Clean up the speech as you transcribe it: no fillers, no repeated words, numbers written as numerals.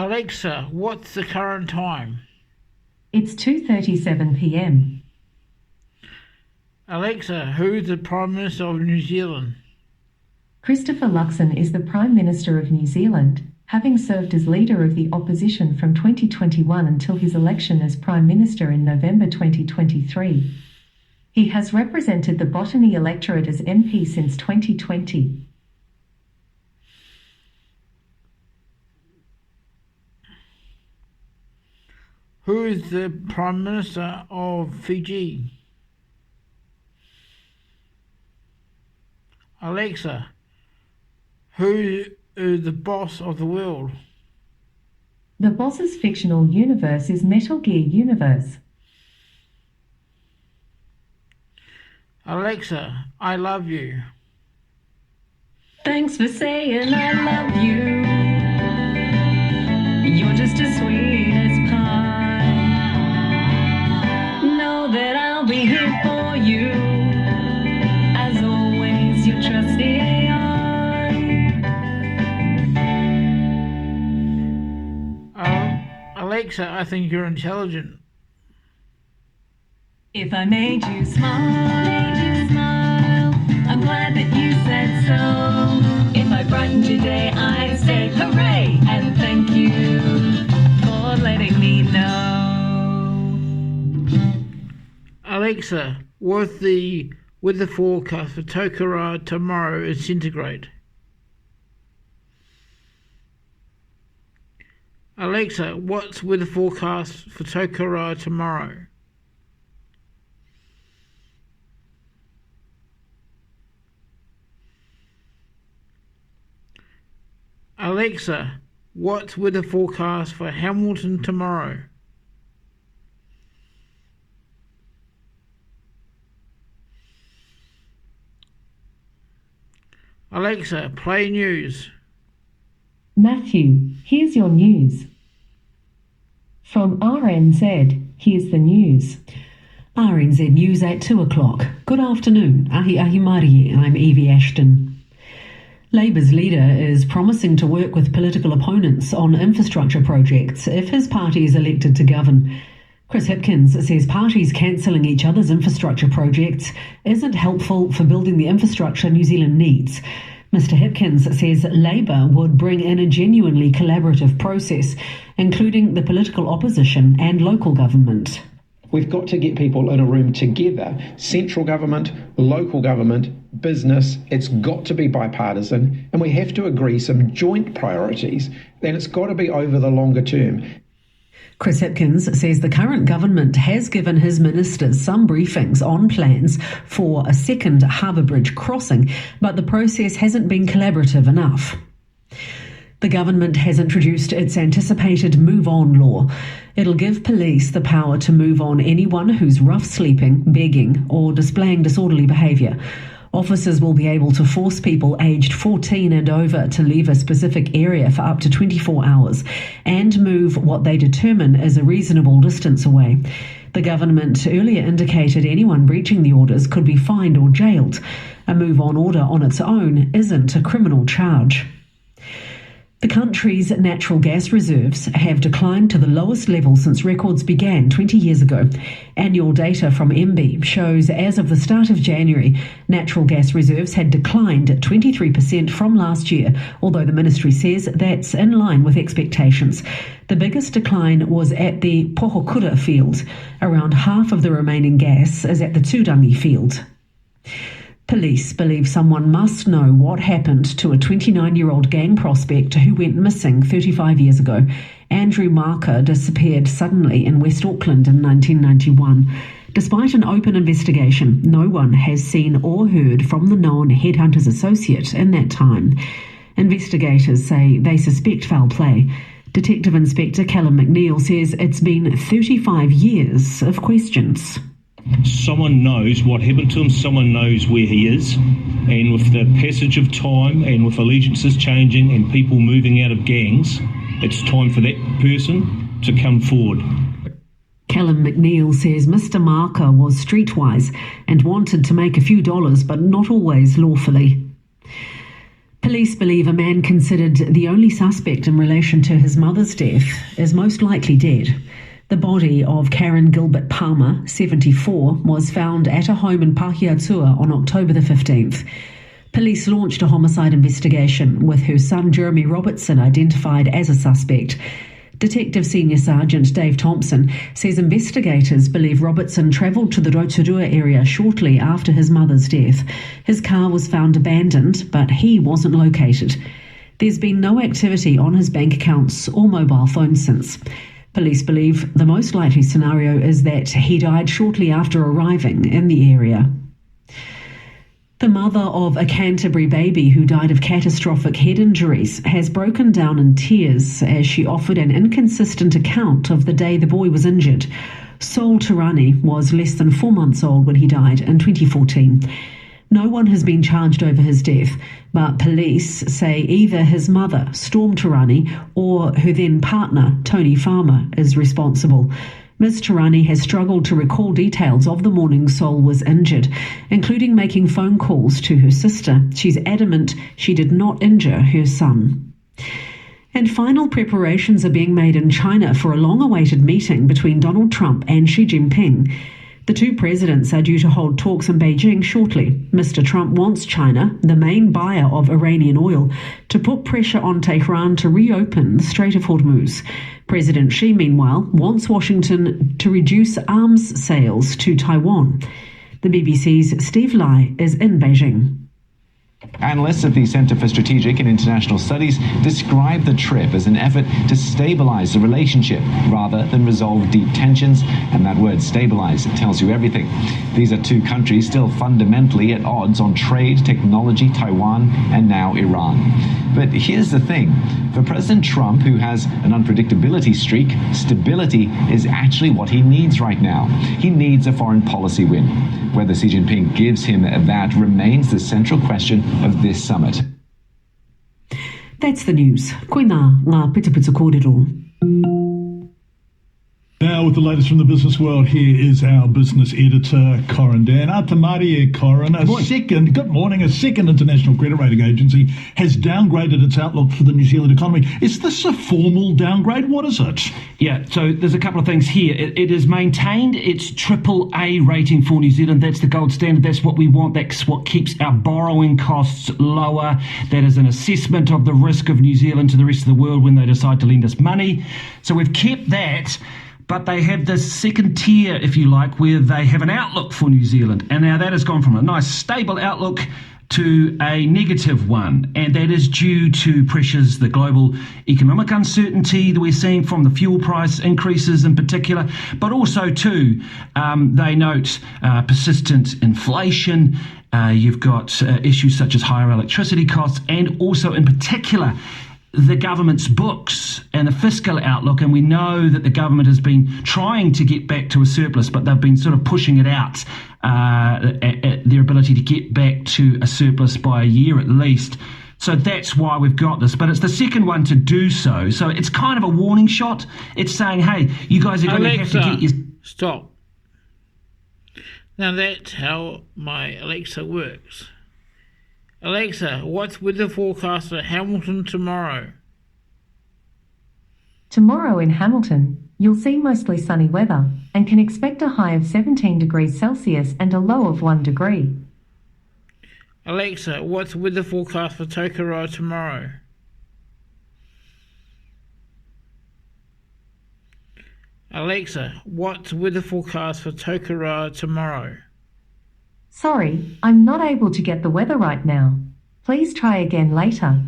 Alexa, what's the current time? It's 2:37 p.m. Alexa, who's the Prime Minister of New Zealand? Christopher Luxon is the Prime Minister of New Zealand, having served as leader of the opposition from 2021 until his election as Prime Minister in November 2023. He has represented the Botany electorate as MP since 2020. Who is the Prime Minister of Fiji? Alexa, who is the boss of the world? The boss's fictional universe is Metal Gear Universe. Alexa, I love you. Thanks for saying I love you. You're just as sweet as pie. Know that I'll be here for you. As always, your trusty AI. Alexa, I think you're intelligent. If I made you smile, I'm glad that you said so. If I brightened your day, I'd say hooray and thank you for letting me know. Alexa, with the forecast for Tokoroa tomorrow is centigrade. Alexa, what's with the forecast for Tokoroa tomorrow? Alexa, what's with the forecast for Hamilton tomorrow? Alexa, play news. Matthew, here's your news. From RNZ, here's the news. RNZ News at 2 o'clock. Good afternoon. Ahi ahi Marie, I'm Evie Ashton. Labour's leader is promising to work with political opponents on infrastructure projects if his party is elected to govern. Chris Hipkins says parties cancelling each other's infrastructure projects isn't helpful for building the infrastructure New Zealand needs. Mr Hipkins says Labour would bring in a genuinely collaborative process, including the political opposition and local government. We've got to get people in a room together, central government, local government, business. It's got to be bipartisan, and we have to agree some joint priorities, and it's got to be over the longer term. Chris Hipkins says the current government has given his ministers some briefings on plans for a second Harbour Bridge crossing, but the process hasn't been collaborative enough. The government has introduced its anticipated Move On law. It'll give police the power to move on anyone who's rough sleeping, begging, or displaying disorderly behaviour. Officers will be able to force people aged 14 and over to leave a specific area for up to 24 hours and move what they determine is a reasonable distance away. The government earlier indicated anyone breaching the orders could be fined or jailed. A Move On order on its own isn't a criminal charge. The country's natural gas reserves have declined to the lowest level since records began 20 years ago. Annual data from MB shows as of the start of January, natural gas reserves had declined 23% from last year, although the ministry says that's in line with expectations. The biggest decline was at the Pohokura field. Around half of the remaining gas is at the Tudangi field. Police believe someone must know what happened to a 29-year-old gang prospect who went missing 35 years ago. Andrew Marker disappeared suddenly in West Auckland in 1991. Despite an open investigation, no one has seen or heard from the known headhunter's associate in that time. Investigators say they suspect foul play. Detective Inspector Callum McNeil says it's been 35 years of questions. Someone knows what happened to him, someone knows where he is, and with the passage of time and with allegiances changing and people moving out of gangs, it's time for that person to come forward. Callum McNeil says Mr Marker was streetwise and wanted to make a few dollars, but not always lawfully. Police believe a man considered the only suspect in relation to his mother's death is most likely dead. The body of Karen Gilbert Palmer, 74, was found at a home in Pahiatua on October the 15th. Police launched a homicide investigation with her son Jeremy Robertson identified as a suspect. Detective Senior Sergeant Dave Thompson says investigators believe Robertson travelled to the Rotorua area shortly after his mother's death. His car was found abandoned, but he wasn't located. There's been no activity on his bank accounts or mobile phone since. Police believe the most likely scenario is that he died shortly after arriving in the area. The mother of a Canterbury baby who died of catastrophic head injuries has broken down in tears as she offered an inconsistent account of the day the boy was injured. Sol Tarani was less than 4 months old when he died in 2014. No one has been charged over his death, but police say either his mother, Storm Tarani, or her then partner, Tony Farmer, is responsible. Ms. Tarani has struggled to recall details of the morning Sol was injured, including making phone calls to her sister. She's adamant she did not injure her son. And final preparations are being made in China for a long-awaited meeting between Donald Trump and Xi Jinping. The two presidents are due to hold talks in Beijing shortly. Mr. Trump wants China, the main buyer of Iranian oil, to put pressure on Tehran to reopen the Strait of Hormuz. President Xi, meanwhile, wants Washington to reduce arms sales to Taiwan. The BBC's Steve Lai is in Beijing. Analysts at the Centre for Strategic and International Studies describe the trip as an effort to stabilize the relationship rather than resolve deep tensions, and that word stabilize tells you everything. These are two countries still fundamentally at odds on trade, technology, Taiwan, and now Iran. But here's the thing. For President Trump, who has an unpredictability streak, stability is actually what he needs right now. He needs a foreign policy win. Whether Xi Jinping gives him that remains the central question of this summit. That's the news. Koina ngā pita kōrero. Now, with the latest from the business world, here is our business editor, Corin Dan. Atamarie, Corin. Good morning. A second international credit rating agency has downgraded its outlook for the New Zealand economy. Is this a formal downgrade? What is it? Yeah, so there's a couple of things here. It has maintained its AAA rating for New Zealand. That's the gold standard. That's what we want. That's what keeps our borrowing costs lower. That is an assessment of the risk of New Zealand to the rest of the world when they decide to lend us money. So we've kept that. But they have this second tier, if you like, where they have an outlook for New Zealand. And now that has gone from a nice stable outlook to a negative one. And that is due to pressures, the global economic uncertainty that we're seeing from the fuel price increases in particular. But also, too, they note persistent inflation. You've got issues such as higher electricity costs and also, in particular, the government's books and the fiscal outlook, and we know that the government has been trying to get back to a surplus, but they've been sort of pushing it out, their ability to get back to a surplus by a year at least. So that's why we've got this, but it's the second one to do so. So it's kind of a warning shot. It's saying, hey, you guys are going to have to get your... Stop. Now that's how my Alexa works. Alexa, what's weather forecast for Hamilton tomorrow? Tomorrow in Hamilton, you'll see mostly sunny weather and can expect a high of 17 degrees Celsius and a low of 1 degree. Alexa, what's weather forecast for Tokoroa tomorrow? Alexa, what's weather forecast for Tokoroa tomorrow? Sorry, I'm not able to get the weather right now. Please try again later.